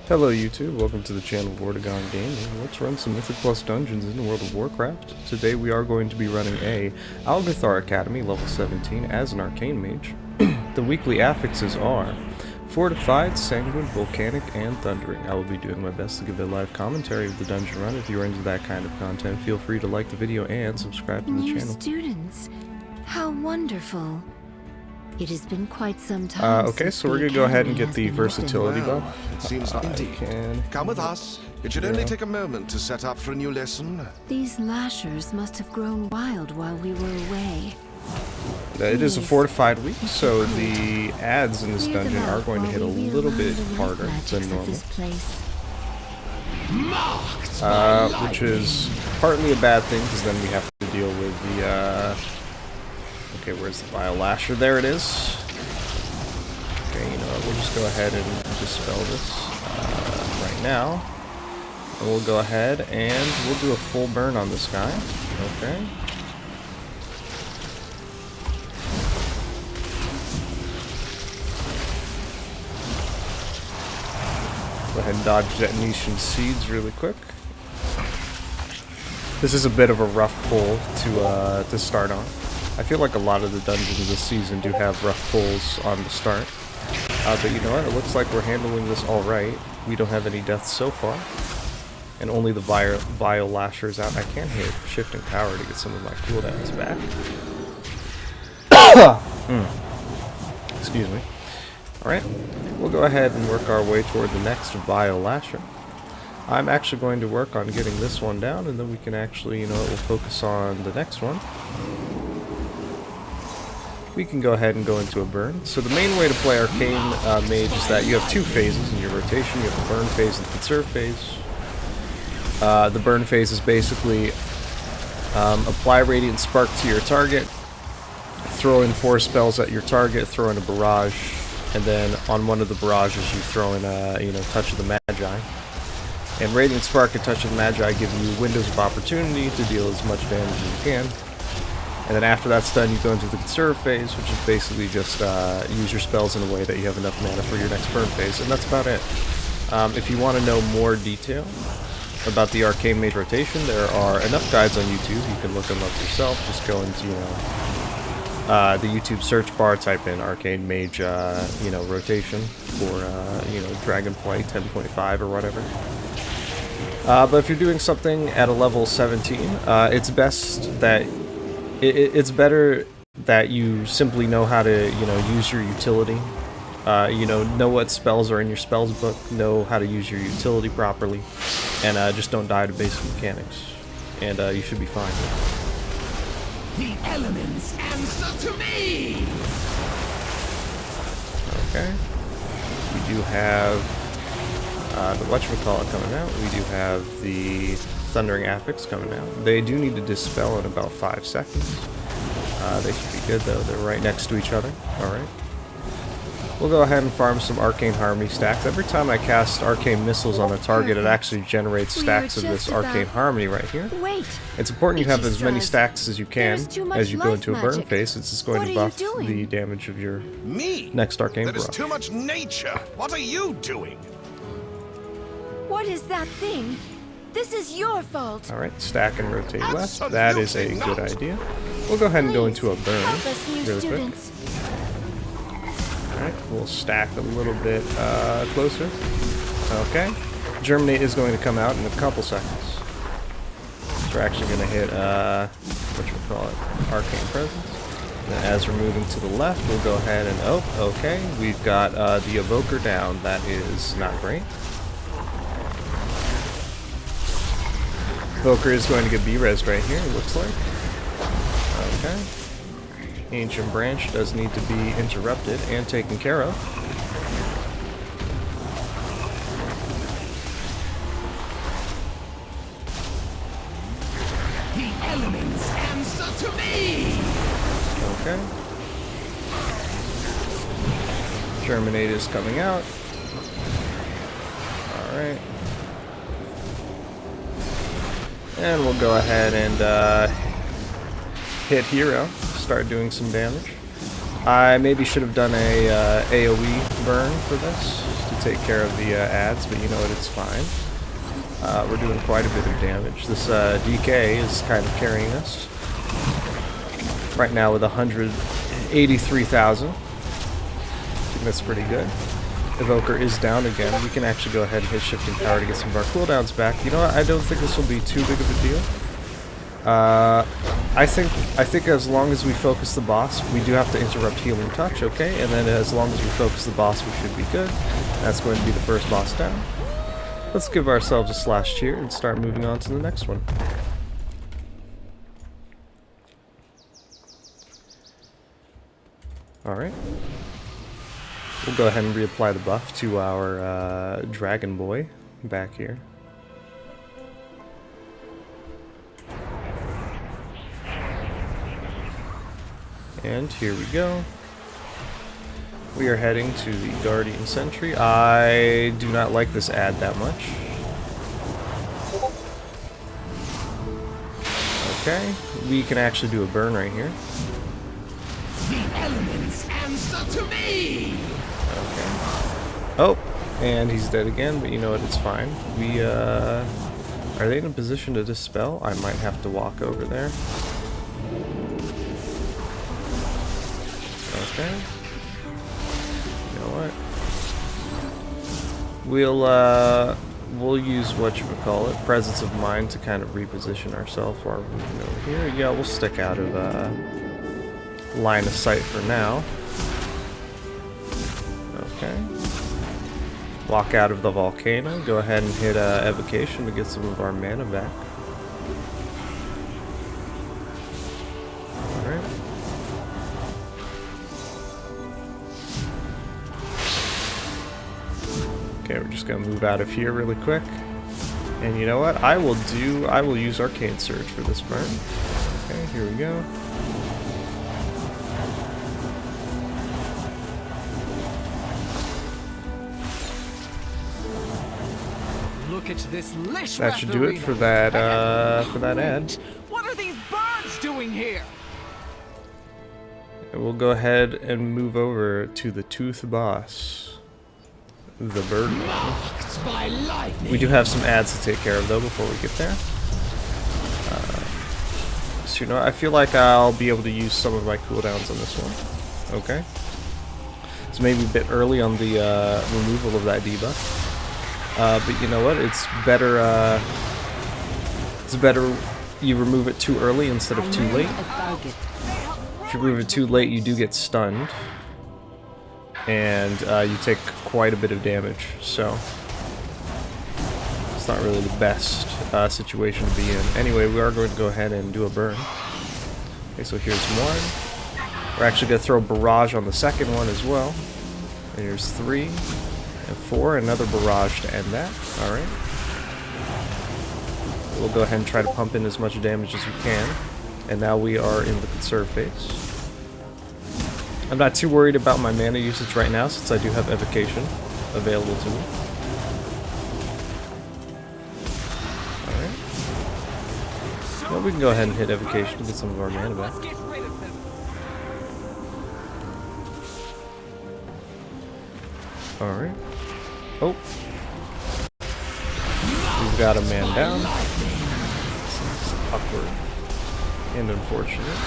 Hello YouTube, welcome to the channel of Overgrown Gaming. Let's run some Mythic Plus dungeons in the World of Warcraft. Today we are going to be running a Algeth'ar Academy, level 17, as an Arcane Mage. The weekly affixes are Fortified, Sanguine, Volcanic, and Thundering. I will be doing my best to give a live commentary of the dungeon run. If you are into that kind of content, feel free to like the video and subscribe to the channel. New students, how wonderful. It has been quite some time. Okay, so we're going to go ahead and get the versatility buff. It seems indeed. Come with us. It should only take a moment to set up for a new lesson. These lashers must have grown wild while we were away. It is a fortified week, so the ads in this dungeon are going to hit a little bit harder than normal. Which is partly a bad thing, because then we have to deal with the, okay, where's the Vile Lasher? There it is. Okay, you know what, we'll just go ahead and dispel this right now. And we'll go ahead and we'll do a full burn on this guy. Okay. Go ahead and dodge Detonation Seeds really quick. This is a bit of a rough pull to start on. I feel like a lot of the dungeons this season do have rough pulls on the start. But you know what? It looks like we're handling this alright. We don't have any deaths so far. And only the Vile Lasher's out. I can hit Shift and Power to get some of my cooldowns back. Excuse me. Alright. We'll go ahead and work our way toward the next Vile Lasher. I'm actually going to work on getting this one down, and then we can actually, you know, we'll focus on the next one. We can go ahead and go into a burn. So the main way to play Arcane Mage is that you have two phases in your rotation. You have the burn phase and the conserve phase. The burn phase is basically apply Radiant Spark to your target, throw in 4 spells at your target, throw in a barrage, and then on one of the barrages you throw in a, you know, Touch of the Magi. And Radiant Spark and Touch of the Magi give you windows of opportunity to deal as much damage as you can. And then after that's done, you go into the conserve phase, which is basically just use your spells in a way that you have enough mana for your next burn phase, and that's about it. If you want to know more detail about the Arcane Mage rotation, there are enough guides on YouTube. You can look them up yourself. Just go into, you know, the YouTube search bar, type in Arcane Mage, you know, rotation for, you know, Dragonflight 10.5 or whatever. But if you're doing something at a level 17, it's best that it's better that you simply know how to, you know, use your utility. You know what spells are in your spells book, know how to use your utility properly, and just don't die to basic mechanics, and you should be fine. The elements answer to me! Okay. We do have the whatchamacallit coming out. We do have the Thundering Affix coming out. They do need to dispel in about 5 seconds. They should be good though. They're right next to each other. Alright. We'll go ahead and farm some Arcane Harmony stacks. Every time I cast Arcane Missiles on a target, it actually generates stacks of this Arcane Harmony right here. Wait. It's important you have as many stacks as you can as you go into a burn phase, since it's going to buff the damage of your next Arcane There is barrage. too much nature. What are you doing? What is that thing? This is your fault. Alright, stack and rotate left. Absolutely That is a good idea. We'll go ahead and go into a burn Help us, new really quick. students. Alright, we'll stack a little bit closer. Okay. Germinate is going to come out in a couple seconds. So we're actually going to hit, Arcane Presence. And as we're moving to the left, we'll go ahead and, oh, okay, we've got the Evoker down. That is not great. Evoker is going to get B-resed right here, it looks like. Okay. Ancient Branch does need to be interrupted and taken care of. The elements answer to me! Okay. Germinate is coming out. Alright. And we'll go ahead and hit Hero. Start doing some damage. I maybe should have done a AoE burn for this to take care of the ads, but you know what, it's fine. We're doing quite a bit of damage. This DK is kind of carrying us. Right now with 183,000. I think that's pretty good. Evoker is down again. We can actually go ahead and hit Shifting Power to get some of our cooldowns back. You know what? I don't think this will be too big of a deal. I think as long as we focus the boss, we do have to interrupt Healing Touch, okay? And then as long as we focus the boss, we should be good. That's going to be the first boss down. Let's give ourselves a slash cheer and start moving on to the next one. Alright. We'll go ahead and reapply the buff to our Dragon Boy back here. And here we go. We are heading to the Guardian Sentry. I do not like this ad that much. Okay, we can actually do a burn right here. The elements answer to me! Okay. Oh, and he's dead again, but you know what, it's fine. We, are they in a position to dispel? I might have to walk over there. Okay. You know what? We'll use whatchamacallit, Presence of Mind, to kind of reposition ourselves while we're moving over here. Yeah, we'll stick out of, line of sight for now. Okay. Walk out of the volcano. Go ahead and hit Evocation to get some of our mana back. Alright. Okay, we're just gonna move out of here really quick. And you know what? I will use Arcane Surge for this burn. Okay, here we go. Look at this lish. That should do it for that ad. What are these birds doing here? And we'll go ahead and move over to the Tooth Boss, the bird. We do have some ads to take care of though before we get there. So you know, I feel like I'll be able to use some of my cooldowns on this one. Okay. It's maybe a bit early on the removal of that debuff. But you know what? It's better you remove it too early instead of too late. If you remove it too late, you do get stunned. And you take quite a bit of damage, so it's not really the best situation to be in. Anyway, we are going to go ahead and do a burn. Okay, so here's one. We're actually going to throw a barrage on the second one as well. And here's 3 and 4, another barrage to end that. Alright. We'll go ahead and try to pump in as much damage as we can. And now we are in the conserve phase. I'm not too worried about my mana usage right now since I do have Evocation available to me. Alright. Well, we can go ahead and hit Evocation to get some of our mana back. Alright. Oh. We've got a man down. It's awkward and unfortunate.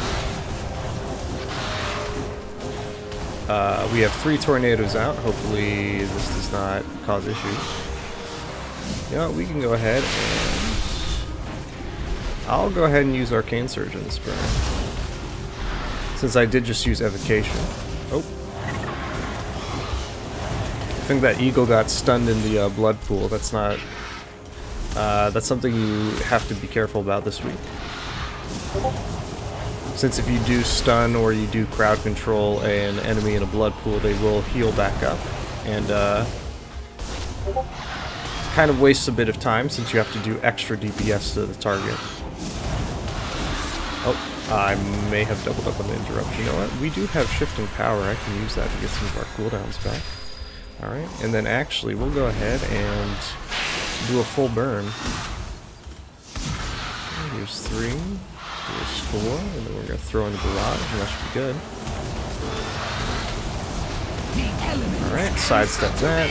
We have 3 tornadoes out. Hopefully this does not cause issues. You know what, we can go ahead and I'll go ahead and use Arcane Surge in this burn. Since I did just use Evocation. Oh. I think that eagle got stunned in the blood pool. That's not that's something you have to be careful about this week. Since if you do stun or you do crowd control an enemy in a blood pool, they will heal back up, and kind of wastes a bit of time since you have to do extra DPS to the target. Oh, I may have doubled up on the interruption. You know what? We do have Shifting Power. I can use that to get some of our cooldowns back. Alright, and then actually we'll go ahead and do a full burn. Here's 3. Here's 4, and then we're going to throw in the barrage, and that should be good. Alright, sidestep that.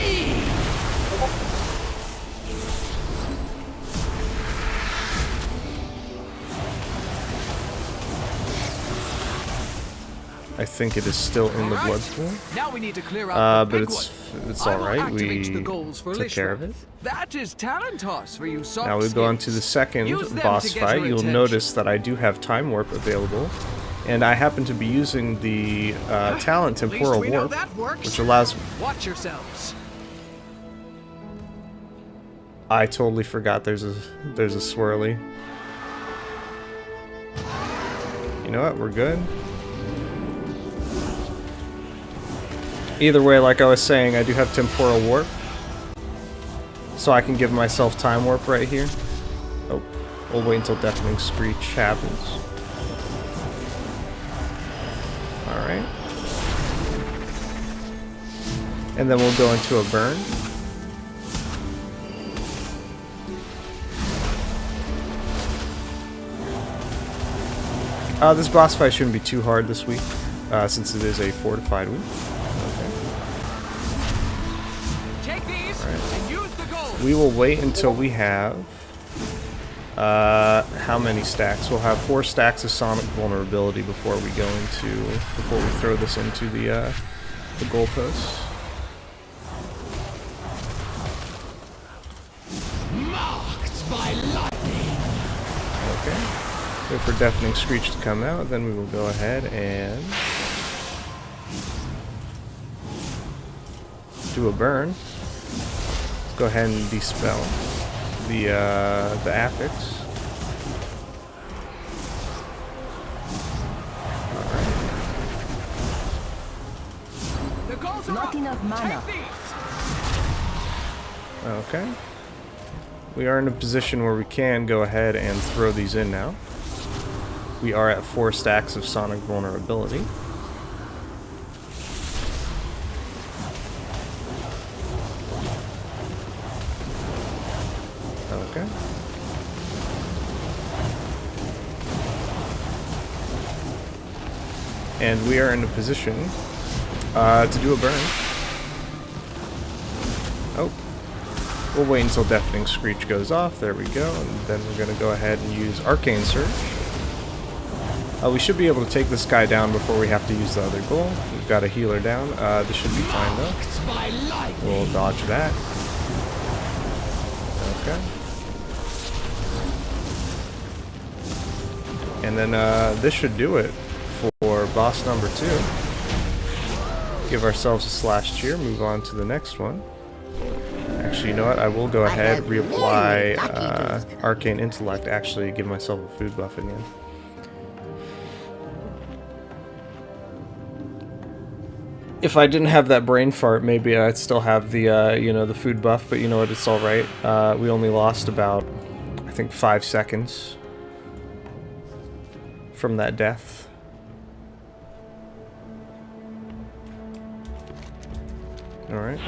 I think it is still in the blood pool. Now we need to clear out but it's alright, we took care of it. That is talent toss for you soft Now we go on to the second boss fight. You'll notice that I do have Time Warp available, and I happen to be using the talent Temporal Warp, which allows... Watch yourselves. I totally forgot there's a swirly. You know what, we're good. Either way, like I was saying, I do have Temporal Warp, so I can give myself Time Warp right here. Oh, we'll wait until Deafening Screech happens. Alright. And then we'll go into a burn. This boss fight shouldn't be too hard this week, since it is a Fortified week. We will wait until we have, how many stacks? We'll have 4 stacks of Sonic Vulnerability before we throw this into the goalposts. Marked by lightning. Okay. Wait for Deafening Screech to come out, then we will go ahead and do a burn. Go ahead and dispel the affix. Alright. Not enough mana. Okay. We are in a position where we can go ahead and throw these in now. We are at 4 stacks of Sonic Vulnerability. Okay. And we are in a position to do a burn. Oh. We'll wait until Deafening Screech goes off. There we go. And then we're going to go ahead and use Arcane Surge. We should be able to take this guy down before we have to use the other goal. We've got a healer down. This should be fine though. We'll dodge that. Okay. And then this should do it for boss number 2. Give ourselves a slash cheer, move on to the next one. Actually, you know what? I will go ahead, reapply Arcane Intellect, actually give myself a food buff again. If I didn't have that brain fart, maybe I'd still have the, you know, the food buff, but you know what? It's alright. We only lost about, I think, 5 seconds from that death. Alright.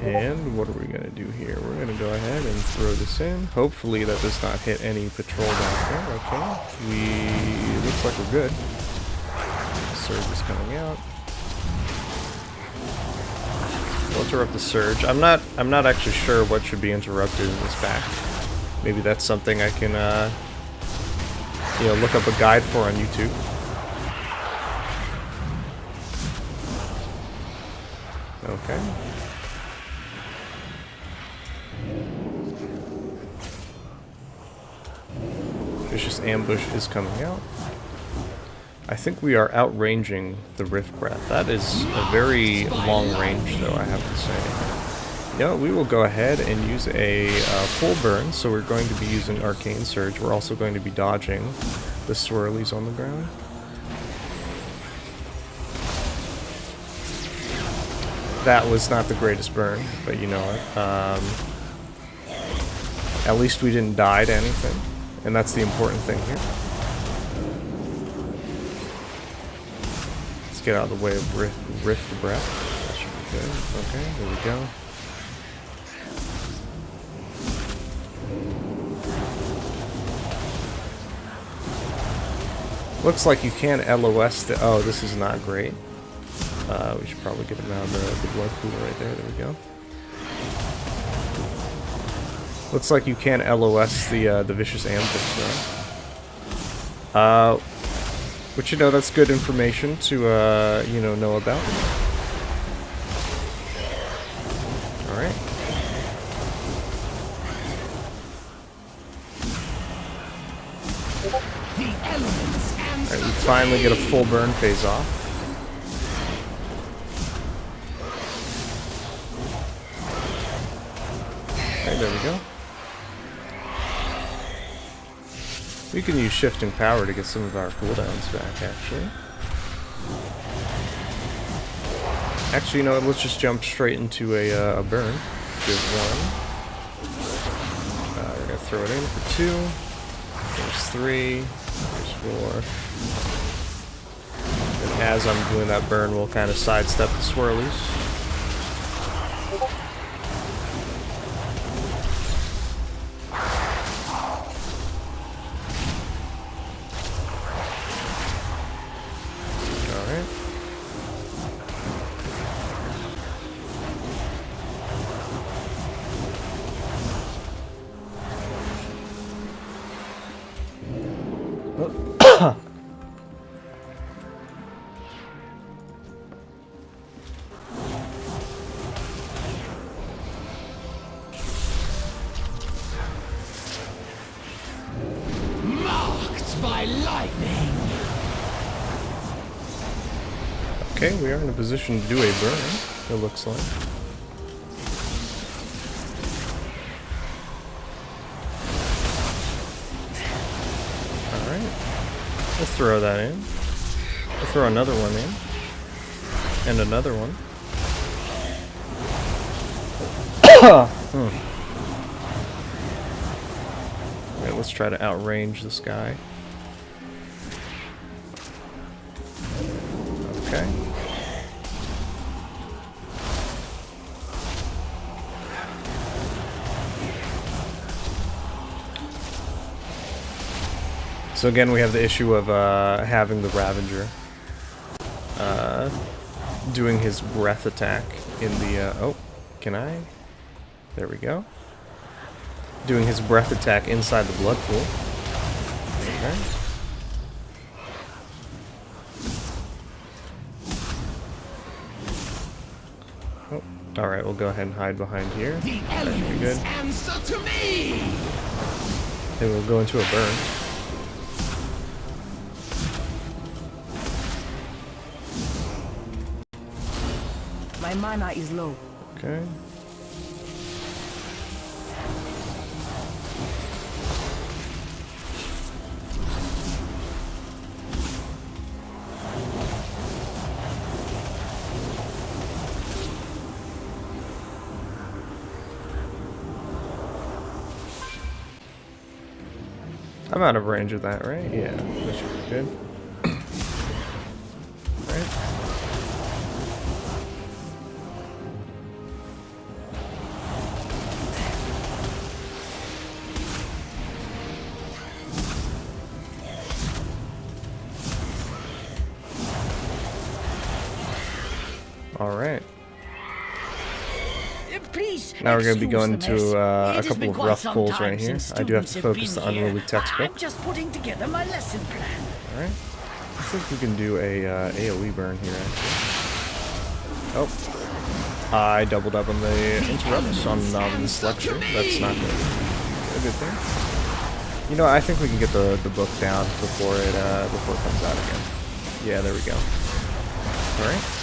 And what are we going to do here? We're going to go ahead and throw this in. Hopefully that does not hit any patrol back there. Okay. Looks like we're good. Surge is coming out. We'll interrupt the surge. I'm not actually sure what should be interrupted in this back. Maybe that's something I can you know, look up a guide for on YouTube. Okay. Vicious Ambush is coming out. I think we are outranging the Rift Breath. That is a very long range, though, I have to say. Yeah, we will go ahead and use a full burn, so we're going to be using Arcane Surge. We're also going to be dodging the swirlies on the ground. That was not the greatest burn, but you know what? At least we didn't die to anything, and that's the important thing here. Let's get out of the way of Rift Breath. That should be good. Okay, there we go. Looks like you can LOS the... Oh, this is not great. We should probably get him out of the blood pool right there. There we go. Looks like you can LOS the vicious ambush though. Which, you know, that's good information to you know about. All right. Alright, we finally get a full burn phase off. Alright, there we go. We can use shifting power to get some of our cooldowns back, actually. Actually, you know what, let's just jump straight into a burn. Give one. We're gonna throw it in for 2. There's 3. There's 4. And as I'm doing that burn, we'll kind of sidestep the swirlies. Okay, we are in a position to do a burn, it looks like. Alright. We'll throw that in. We'll throw another one in. And another one. Alright, let's try to outrange this guy. Okay. So again, we have the issue of having the Ravager doing his breath attack in the... oh, can I? There we go. Doing his breath attack inside the blood pool. Okay. Oh, alright, we'll go ahead and hide behind here. That should be good. Answer to me. Then we'll go into a burn. My mana is low. Okay. I'm out of range of that, right? Yeah, that should be good. Right. Alright. Now we're going to be going to a couple of rough pulls right here. I do have to focus the unruly textbook. I'm just putting together my lesson plan. Alright. I think we can do a AoE burn here, actually. Oh. I doubled up on the interrupts on this lecture. That's not good. A good thing. You know, I think we can get the book down before it comes out again. Yeah, there we go. Alright.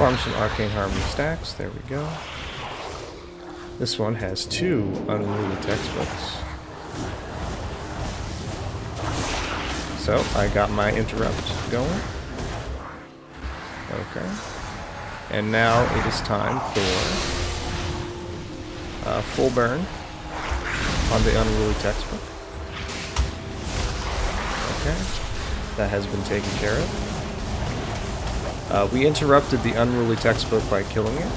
Farm some Arcane Harmony stacks. There we go. This one has 2 unruly textbooks. So, I got my interrupt going. Okay. And now it is time for full burn on the unruly textbook. Okay. That has been taken care of. We interrupted the unruly textbook by killing it.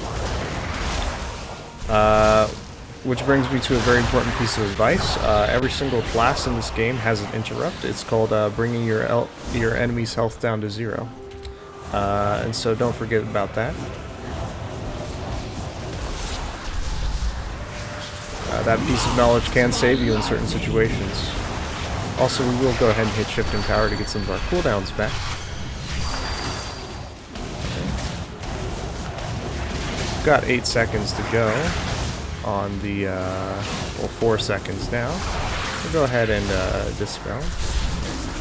Which brings me to a very important piece of advice. Every single class in this game has an interrupt. It's called bringing your enemy's health down to 0. And so don't forget about that. That piece of knowledge can save you in certain situations. Also, we will go ahead and hit shift and power to get some of our cooldowns back. We've got 8 seconds to go on the, well, 4 seconds now. We'll go ahead and dispel.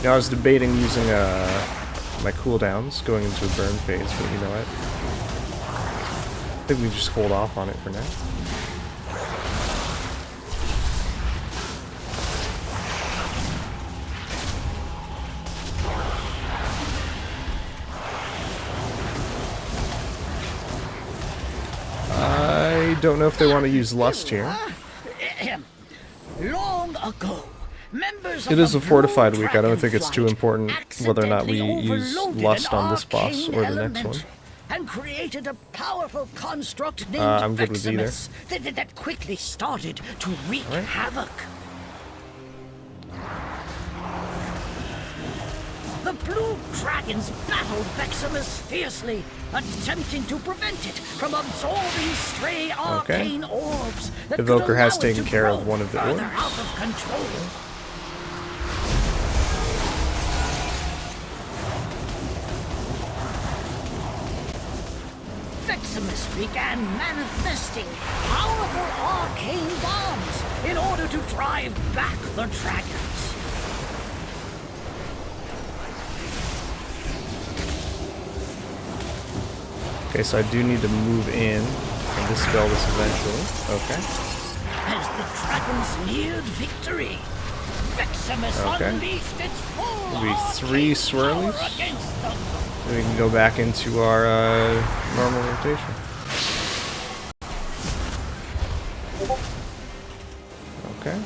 Now I was debating using my cooldowns going into a burn phase, but you know what? I think we just hold off on it for now. I don't know if they want to use Lust here. Long ago, members It is a Fortified week. I don't think it's too important whether or not we use Lust on this boss or the next one. And created a powerful construct named I'm good with either. Vexamus that quickly started to wreak havoc. The Blue Dragons battled Vexamus fiercely, attempting to prevent it from absorbing stray arcane orbs that Evoker has could allow it taken to care grow of one of the further orbs. out of control. Vexamus began manifesting powerful arcane bombs in order to drive back the dragons. Okay, so I do need to move in and dispel this eventually. Okay. As the dragons neared victory, Vexamus unleashed its full It'll be 3 arcane swirlies. power against them. Then we can go back into our normal rotation. Okay.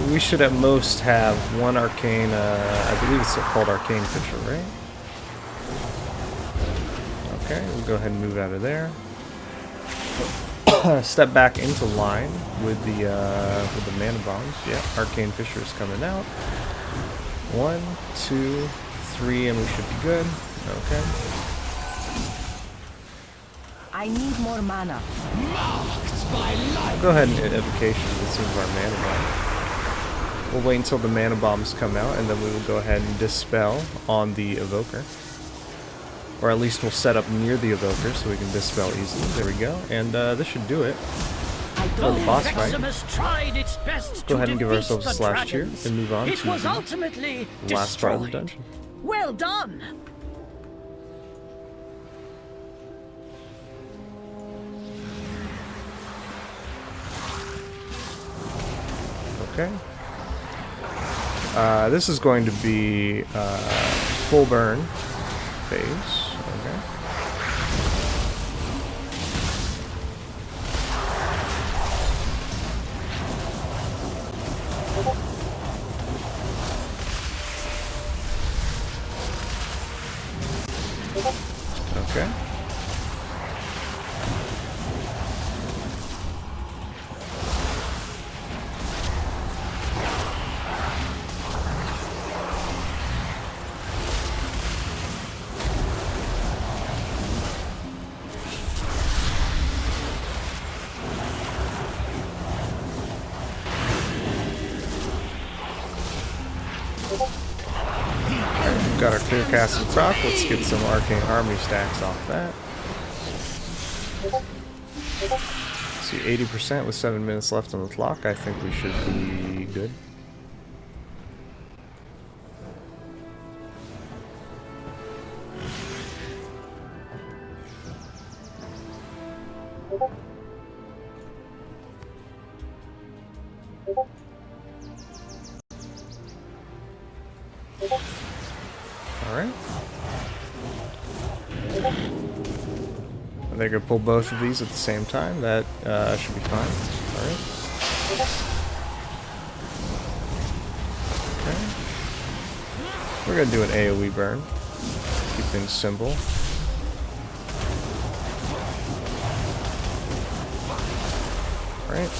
We should at most have one arcane, I believe it's called Arcane Fisher, right? Okay, we'll go ahead and move out of there. Step back into line with the mana bombs. Yeah, Arcane Fisher is coming out. 1, 2, 3, and we should be good. Okay. I need more mana. We'll go ahead and hit Evocation with some of our mana bombs. We'll wait until the mana bombs come out, and then we will go ahead and dispel on the Evoker. Or at least we'll set up near the Evoker so we can dispel easily. There we go. And this should do it for the boss fight. Go ahead and give ourselves a slash cheer and move on to the last part of the dungeon. Well done! Okay. This is going to be full burn phase. Okay. Okay. Got our clear cast and proc. Let's get some arcane army stacks off that. See, 80% with 7 minutes left on the clock. I think we should be good. They're going to pull both of these at the same time. That should be fine. Alright. Okay. We're going to do an AoE burn. Keep things simple. Alright.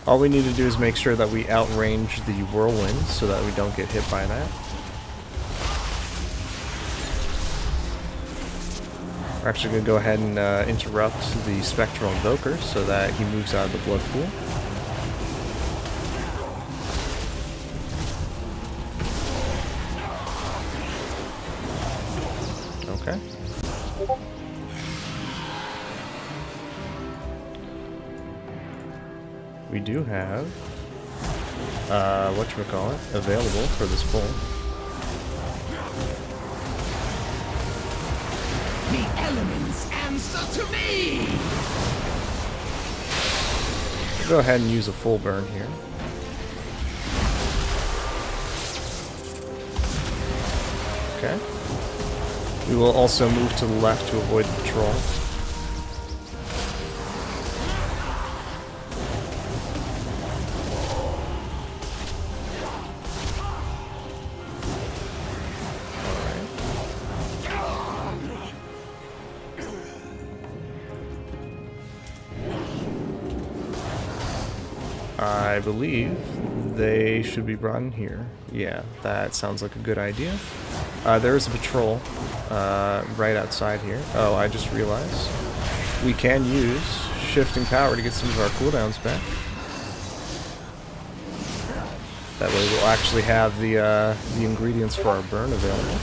All we need to do is make sure that we outrange the whirlwind so that we don't get hit by that. We're actually going to go ahead and interrupt the Spectral Invoker so that he moves out of the blood pool. Okay. We do have whatchamacallit available for this pull. The elements answer to me! We'll go ahead and use a full burn here. Okay. We will also move to the left to avoid the patrol. I believe they should be brought in here. Yeah, that sounds like a good idea. There is a patrol right outside here. Oh, I just realized we can use shifting power to get some of our cooldowns back. That way we'll actually have the ingredients for our burn available.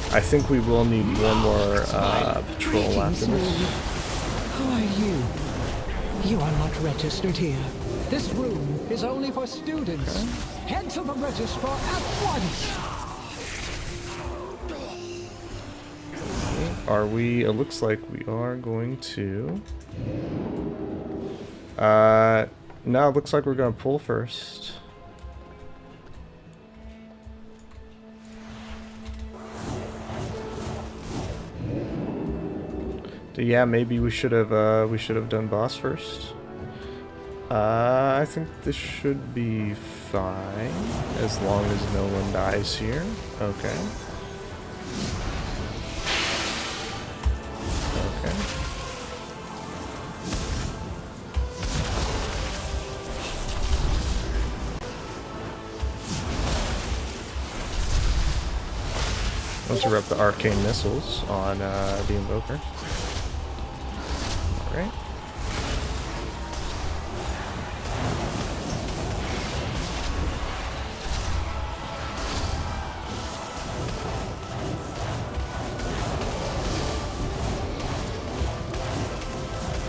I think we will need one more patrol after this. Who are you? You are not registered here. This room is only for students. Head to the registrar at once. Are we? It looks like we are going to. No, it looks like we're going to pull first. Yeah, maybe we should have done boss first. I think this should be fine as long as no one dies here. Okay. Okay. Let's interrupt the arcane missiles on the invoker. Right.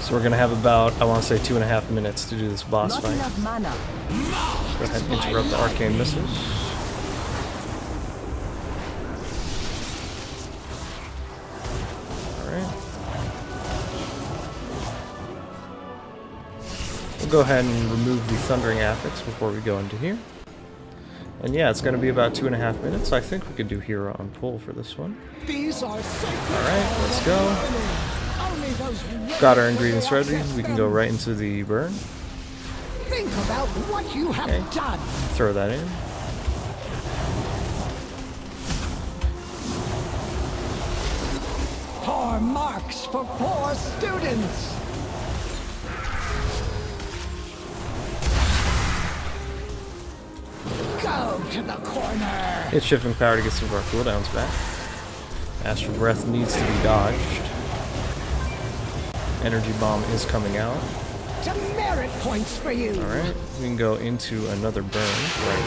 So we're gonna have about, I want to say, 2.5 minutes to do this boss fight. Not enough mana. Go ahead and interrupt the arcane missiles. Go ahead and remove the Thundering Affix before we go into here. And yeah, it's going to be about 2.5 minutes. I think we could do hero on pull for this one. Alright, let's go. Got our ingredients ready. We can go right into the burn. Think about what you have done. Throw that in. Poor marks for poor students. Go to the corner. Hit shifting power to get some of our cooldowns back. Astral Breath needs to be dodged. Energy Bomb is coming out. Demerit points for you. Alright, we can go into another burn right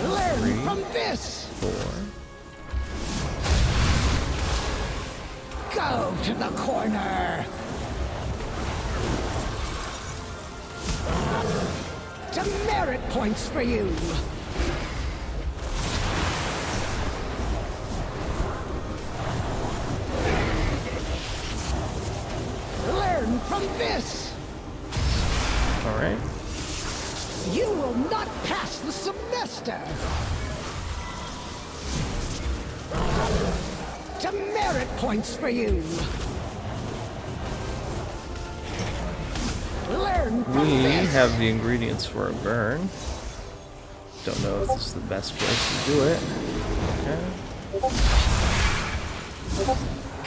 now. Learn 3, from this. 4. Go to the corner. Demerit points for you. Learn from this! Alright. You will not pass the semester! Demerit points for you! Learn from We this! have the ingredients for a burn. Don't know if this is the best place to do it. Okay.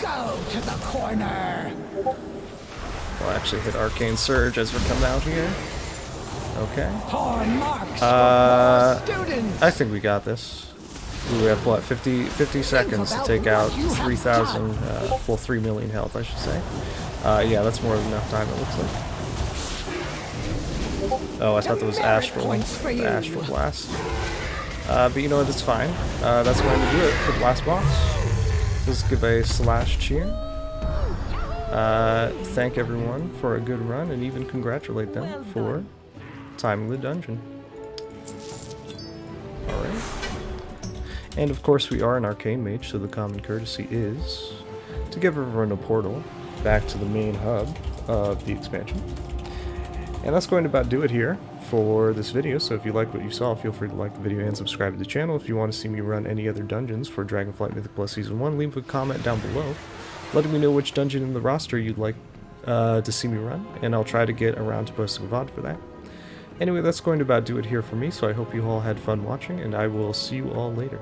Go to the corner! We'll actually hit Arcane Surge as we come out here. Okay. Porn marks for students! I think we got this. We have, what, 50 seconds to take out 3,000, well, 3 million health, I should say. Yeah, that's more than enough time, it looks like. Oh, I thought that was Astral. The Astral Blast. But you know what, that's fine. That's going to do it for the last boss. Let's give a slash cheer. Thank everyone for a good run, and even congratulate them for timing the dungeon. Alright. And of course we are an Arcane Mage, so the common courtesy is to give everyone a portal back to the main hub of the expansion. And that's going to about do it here for this video, so if you liked what you saw, feel free to like the video and subscribe to the channel. If you want to see me run any other dungeons for Dragonflight Mythic Plus Season 1, leave a comment down below, letting me know which dungeon in the roster you'd like to see me run, and I'll try to get around to posting a VOD for that. Anyway, that's going to about do it here for me, so I hope you all had fun watching, and I will see you all later.